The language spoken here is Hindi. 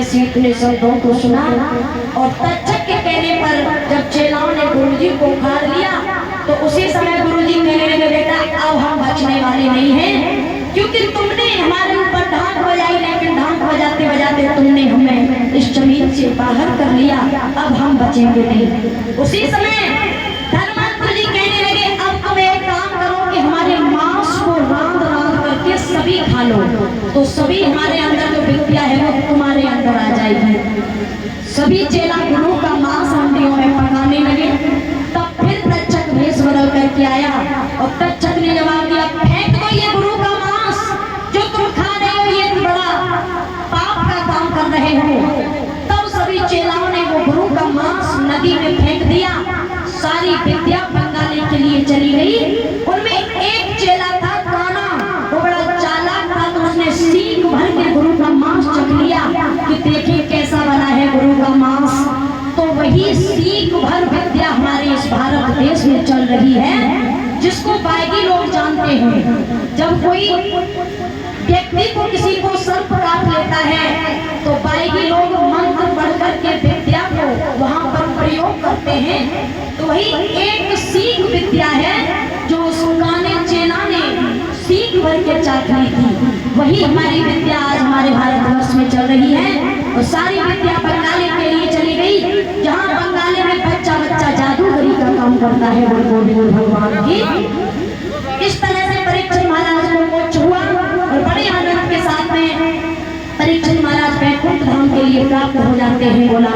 जैसे इतने शब्दों को सुना और तक्षक के कहने पर जब चेलाओं ने गुरुजी को उखाड़ लिया तो उसी समय गुरुजी कहने लगे, बेटा अब हम बचने वाले नहीं हैं, क्योंकि तुमने हमारे ऊपर ढाक बजाई, लेकिन ढाक बजाते बजाते तुमने हमें इस जमीन से बाहर कर लिया, अब हम बचेंगे नहीं। उसी समय धर्मराज जी कहने लगे, अब तुम एक काम करो कि हमारे मांस को रांध रांध करके सभी खा लो, तो सभी हमारे अंदर जो विद्या है वो तुम्हारे अंदर आ जाएगी। सभी चेला गुरु का मांस हंडियों में पकाने लगे। तब फिर तक्षक भेष बदल करके आया और तक्षक ने जवाब दिया, फेंक दो ये गुरु का मांस, जो तुम खा रहे हो ये बड़ा पाप का काम कर रहे हो। तब सभी चेलाओं ने वो गुरु का मांस नदी में फेंक दिया। सारी विद्या पकाने के लिए चली गई। उनमें एक चेला था काना, वो बड़ा चालाक था, तो उसने सीख भर के गुरु का मांस चख लिया कि देखिए कैसा बना है गुरु का मांस। तो वही सीख भर विद्या हमारे इस भारत देश में चल रही है, जिसको बागी लोग जानते हैं। जब कोई व्यक्ति को किसी को सर्प काट लेता है तो बागी लोग मंत्र पढ़ करके विद्या को वहां पर प्रयोग करते हैं। तो वही एक सीख विद्या है जो उस काने चेला ने सीख भर के चाट ली थी, वही हमारी विद्या आज हमारे भारतवर्ष में चल रही है। और सारी विद्या बंगाली के लिए चली गई, जहाँ बंगाली में बच्चा बच्चा जादूगरी का काम करता है। बोल भगवान की इस तरह से परीक्षित महाराज को मोक्ष हुआ और बड़े आनंद के साथ में परीक्षित महाराज वैकुंठ धाम के लिए प्राप्त हो जाते हैं। बोला